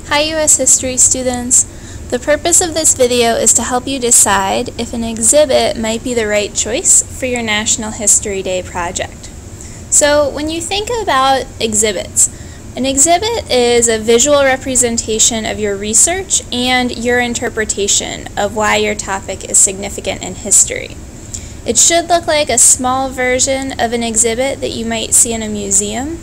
Hi U.S. History students. The purpose of this video is to help you decide if an exhibit might be the right choice for your National History Day project. So when you think about exhibits, an exhibit is a visual representation of your research and your interpretation of why your topic is significant in history. It should look like a small version of an exhibit that you might see in a museum.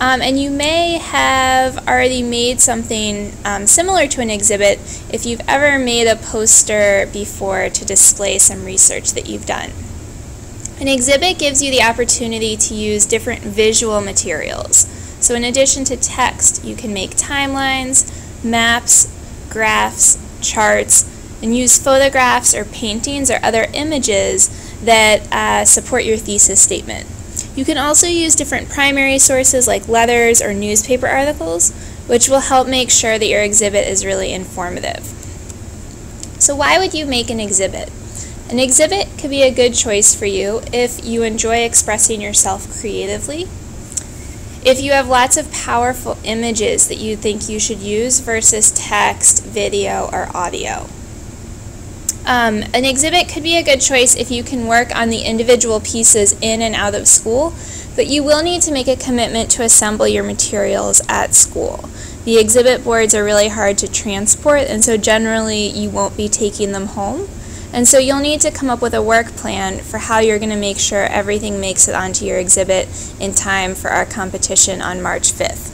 And you may have already made something similar to an exhibit if you've ever made a poster before to display some research that you've done. An exhibit gives you the opportunity to use different visual materials. So in addition to text, you can make timelines, maps, graphs, charts, and use photographs or paintings or other images that support your thesis statement. You can also use different primary sources like letters or newspaper articles, which will help make sure that your exhibit is really informative. So why would you make an exhibit? An exhibit could be a good choice for you if you enjoy expressing yourself creatively, if you have lots of powerful images that you think you should use versus text, video, or audio. An exhibit could be a good choice if you can work on the individual pieces in and out of school, but you will need to make a commitment to assemble your materials at school. The exhibit boards are really hard to transport, and so generally you won't be taking them home. And so you'll need to come up with a work plan for how you're going to make sure everything makes it onto your exhibit in time for our competition on March 5th.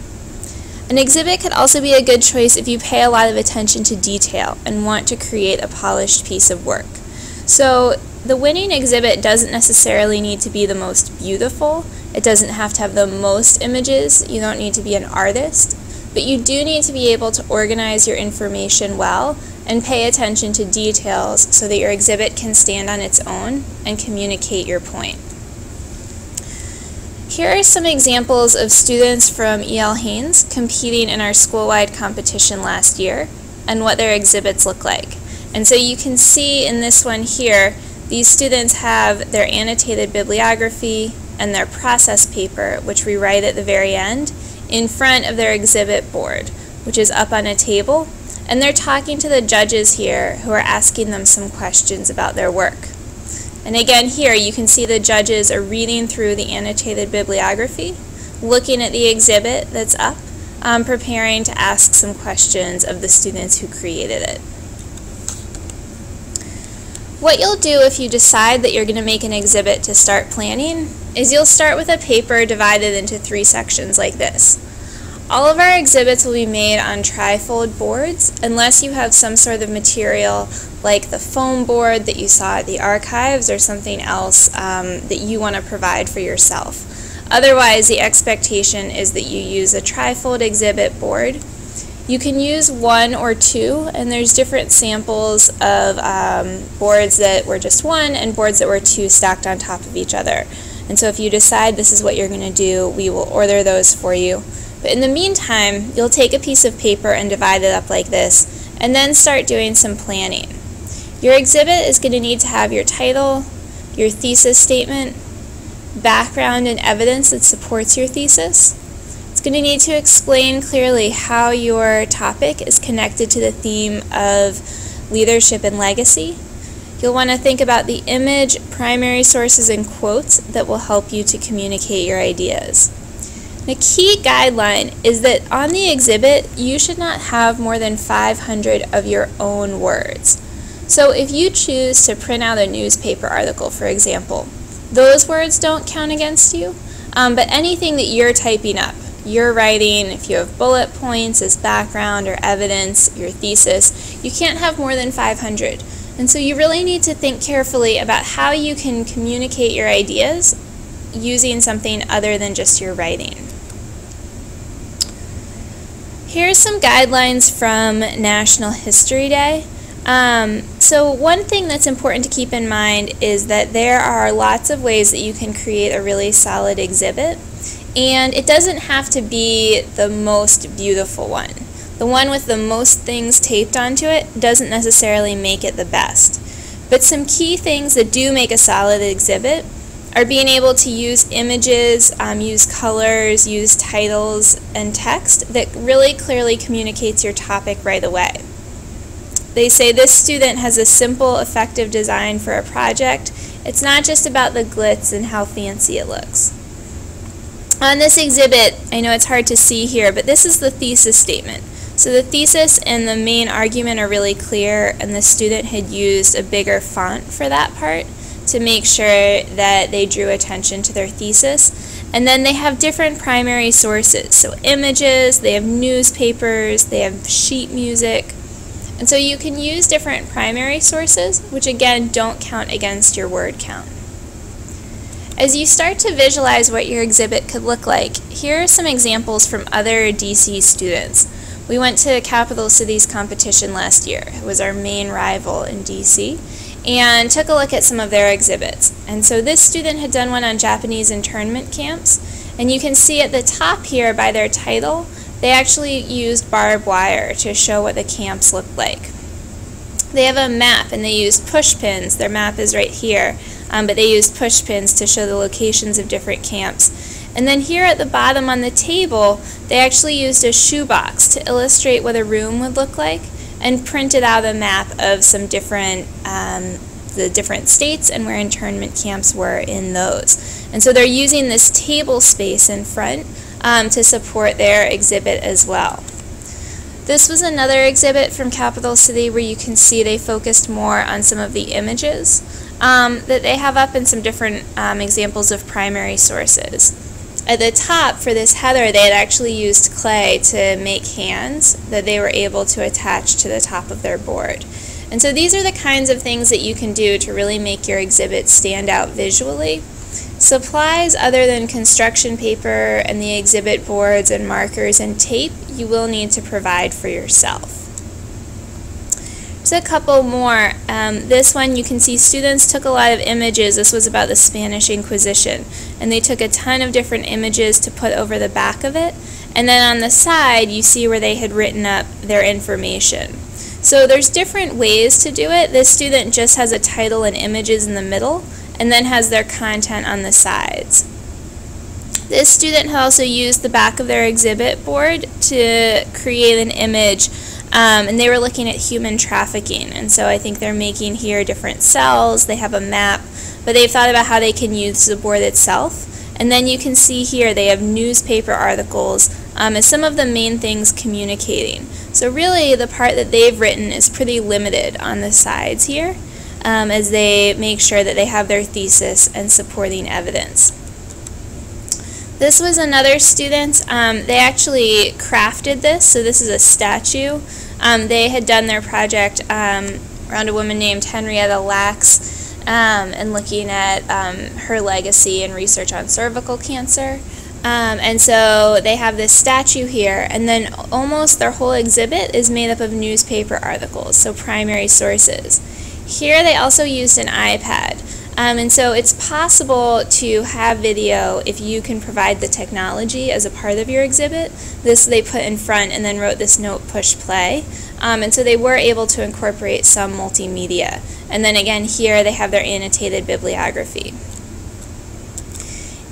An exhibit could also be a good choice if you pay a lot of attention to detail and want to create a polished piece of work. So the winning exhibit doesn't necessarily need to be the most beautiful. It doesn't have to have the most images. You don't need to be an artist. But you do need to be able to organize your information well and pay attention to details so that your exhibit can stand on its own and communicate your point. Here are some examples of students from E.L. Haynes competing in our school-wide competition last year and what their exhibits look like. And so you can see in this one here, these students have their annotated bibliography and their process paper, which we write at the very end, in front of their exhibit board, which is up on a table, and they're talking to the judges here who are asking them some questions about their work. And again here you can see the judges are reading through the annotated bibliography, looking at the exhibit that's up, preparing to ask some questions of the students who created it. What you'll do if you decide that you're going to make an exhibit to start planning is you'll start with a paper divided into 3 sections like this. All of our exhibits will be made on trifold boards unless you have some sort of material like the foam board that you saw at the archives or something else that you want to provide for yourself. Otherwise, the expectation is that you use a trifold exhibit board. You can use 1 or 2, and there's different samples of boards that were just 1 and boards that were 2 stacked on top of each other. And so if you decide this is what you're going to do, we will order those for you. But in the meantime, you'll take a piece of paper and divide it up like this, and then start doing some planning. Your exhibit is going to need to have your title, your thesis statement, background and evidence that supports your thesis. It's going to need to explain clearly how your topic is connected to the theme of leadership and legacy. You'll want to think about the image, primary sources, and quotes that will help you to communicate your ideas. The key guideline is that on the exhibit, you should not have more than 500 of your own words. So if you choose to print out a newspaper article, for example, those words don't count against you, but anything that you're typing up, you're writing, if you have bullet points as background or evidence, your thesis, you can't have more than 500. And so you really need to think carefully about how you can communicate your ideas using something other than just your writing. Here's some guidelines from National History Day. So one thing that's important to keep in mind is that there are lots of ways that you can create a really solid exhibit, and it doesn't have to be the most beautiful one. The one with the most things taped onto it doesn't necessarily make it the best. But some key things that do make a solid exhibit are being able to use images, use colors, use titles and text that really clearly communicates your topic right away. They say this student has a simple, effective design for a project. It's not just about the glitz and how fancy it looks. On this exhibit, I know it's hard to see here, but this is the thesis statement. So the thesis and the main argument are really clear, and the student had used a bigger font for that part to make sure that they drew attention to their thesis. And then they have different primary sources. So images, they have newspapers, they have sheet music. And so you can use different primary sources, which again don't count against your word count. As you start to visualize what your exhibit could look like, here are some examples from other DC students. We went to Capital Cities competition last year. It was our main rival in DC, and took a look at some of their exhibits. And so this student had done one on Japanese internment camps, and you can see at the top here by their title, they actually used barbed wire to show what the camps looked like. They have a map and they used push pins. Their map is right here, but they used push pins to show the locations of different camps. And then here at the bottom on the table, they actually used a shoebox to illustrate what a room would look like and printed out a map of some different the different states and where internment camps were in those. And so they're using this table space in front to support their exhibit as well. This was another exhibit from Capital City where you can see they focused more on some of the images that they have up and some different examples of primary sources. At the top for this header, they had actually used clay to make hands that they were able to attach to the top of their board. And so these are the kinds of things that you can do to really make your exhibit stand out visually. Supplies other than construction paper and the exhibit boards and markers and tape you will need to provide for yourself. There's a couple more. This one you can see students took a lot of images. This was about the Spanish Inquisition, and they took a ton of different images to put over the back of it, and then on the side you see where they had written up their information. So there's different ways to do it. This student just has a title and images in the middle and then has their content on the sides. This student had also used the back of their exhibit board to create an image, and they were looking at human trafficking, and so I think they're making here different cells. They have a map, but they've thought about how they can use the board itself. And then you can see here they have newspaper articles as some of the main things communicating. So really the part that they've written is pretty limited on the sides here, as they make sure that they have their thesis and supporting evidence. This was another student. They actually crafted this, so this is a statue. They had done their project around a woman named Henrietta Lacks and looking at her legacy and research on cervical cancer. And so they have this statue here, and then almost their whole exhibit is made up of newspaper articles, so primary sources. Here they also used an iPad. And so it's possible to have video if you can provide the technology as a part of your exhibit. This they put in front and then wrote this note, push play. And so they were able to incorporate some multimedia. And then again here they have their annotated bibliography.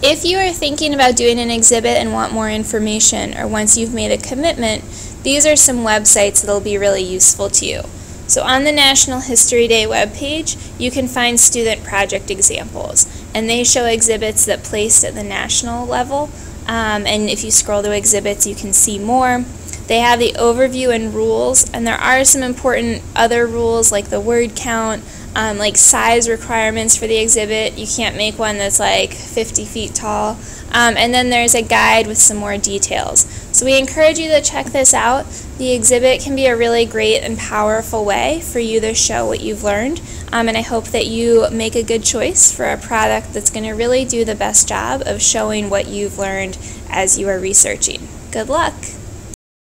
If you are thinking about doing an exhibit and want more information, or once you've made a commitment, these are some websites that will be really useful to you. So on the National History Day webpage, you can find student project examples, and they show exhibits that placed at the national level, and if you scroll to exhibits you can see more. They have the overview and rules, and there are some important other rules like the word count, like size requirements for the exhibit. You can't make one that's like 50 feet tall. And then there's a guide with some more details. So we encourage you to check this out. The exhibit can be a really great and powerful way for you to show what you've learned. And I hope that you make a good choice for a product that's going to really do the best job of showing what you've learned as you are researching. Good luck!